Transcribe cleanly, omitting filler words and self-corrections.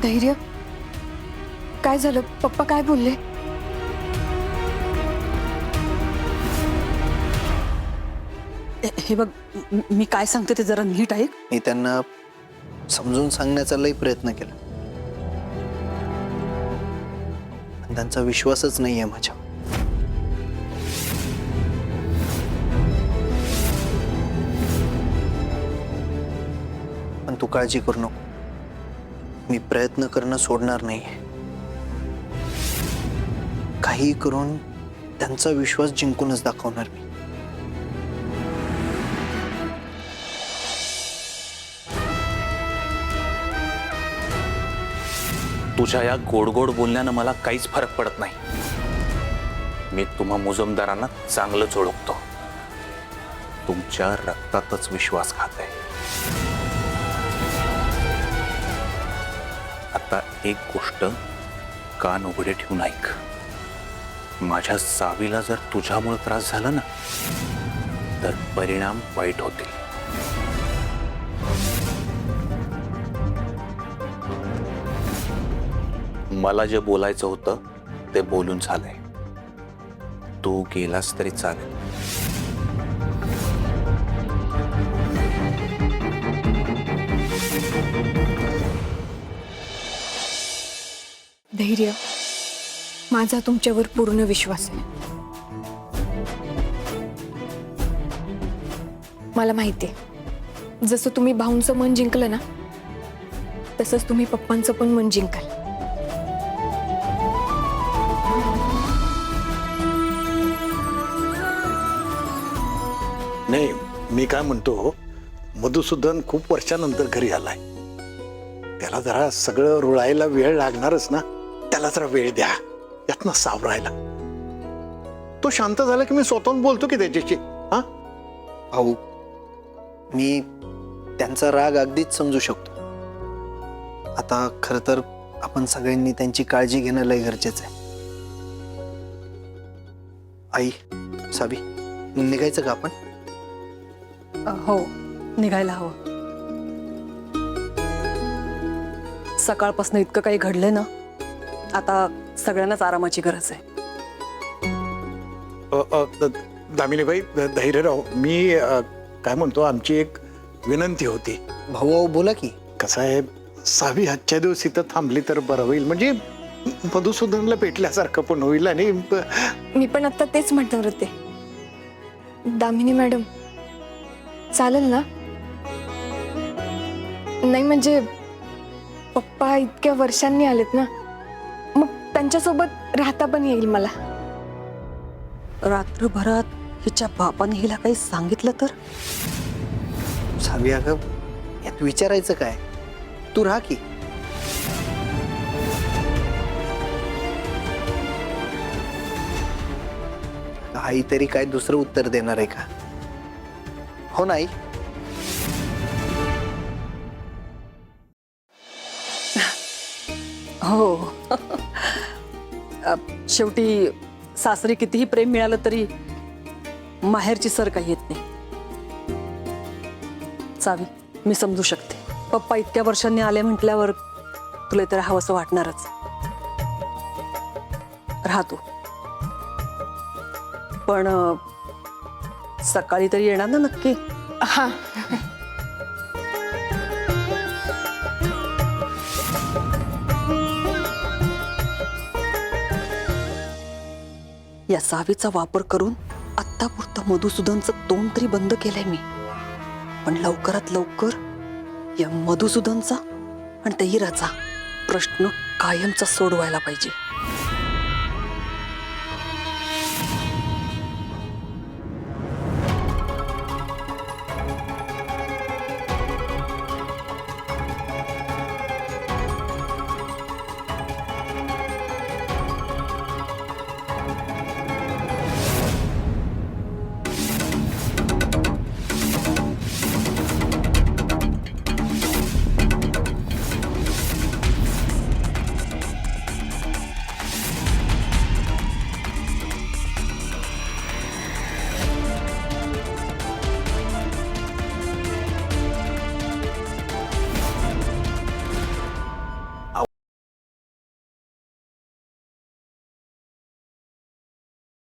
धैर्य, काय झालं? पप्पा काय बोलले? हे बघ, मी काय सांगते ते जरा नीट ऐक. मी त्यांना समजून सांगण्याचा लई प्रयत्न केला, पण त्यांचा विश्वासच नाहीये माझ्या. पण तू काळजी करू नको, मी प्रयत्न करणं सोडणार नाहीये. काही करून त्यांचा विश्वास जिंकूनच दाखवणार मी. तुझ्या या गोड गोड बोलण्यानं मला काहीच फरक पडत नाही. मी तुम्हा मुजमदारांना चांगलंच ओळखतो. तुमच्या रक्तातच विश्वासघात आहे. आता एक गोष्ट कान उघडे ठेवून ऐक. माझ्या सावीला जर तुझ्यामुळे त्रास झाला ना, तर परिणाम वाईट होतील. मला जे बोलायचं होतं ते बोलून झालंय. तू गेलास तरी चालेल. धैर्य, माझा तुमच्यावर पूर्ण विश्वास आहे. मला माहिती आहे, जसं तुम्ही भाऊंचं मन जिंकलं ना, तसंच तुम्ही पप्पांचं पण मन जिंकाल. नाही, मी काय म्हणतो, मधुसूदन खूप वर्षानंतर घरी आलाय. त्याला जरा सगळं रुळायला वेळ लागणारच ना. त्याला जरा वेळ द्या, यातनं सावरायला. तो शांत झाला की मी स्वतःहून बोलतो की त्याच्याशी. हा भाऊ, मी त्यांचा राग अगदीच समजू शकतो. आता खरं तर आपण सगळ्यांनी त्यांची काळजी घेणं लय गरजेचं आहे. आई, सावी, निघायचं का आपण? हो, निघायला हवं. सकाळपासून इतकं काही घडलंय ना, आता सगळ्यांनाच आरामाची गरज आहे. दामिनीबाई, धैर्यराव, मी काय म्हणतो, आमची एक विनंती होती. भाऊ बोला की. कसं आहे, सावी आजच्या दिवस इथं थांबली तर बरं होईल. म्हणजे मधुसूदनला भेटल्यासारखं पण होईल. आणि मी पण आता तेच म्हणणार होते. दामिनी मॅडम, चालेल ना? नाही म्हणजे पप्पा इतक्या वर्षांनी आलेत ना, मग त्यांच्यासोबत राहता पण येईल मला. रात्रभरात हिच्या बापाने हिला काही सांगितलं तर? सावी, अगं यात विचारायचं काय? तू राहा की. आई तरी काय दुसरं उत्तर देणार आहे का? हो नाही? हो. शेवटी सासरी कितीही प्रेम मिळालं तरी माहेरची सर काही येत नाही. सावी, मी समजू शकते. पप्पा इतक्या वर्षांनी आले म्हटल्यावर तुला तर हवंसं वाटणारच. राहतो, पण सकाळी तरी येणार ना नक्की? हा. या सावीचा वापर करून आत्तापुरतं मधुसूदनचं तोंड तरी बंद केलंय मी. पण लवकरात लवकर या मधुसूदनचा आणि त्या हिराचा प्रश्न कायमचा सोडवायला पाहिजे.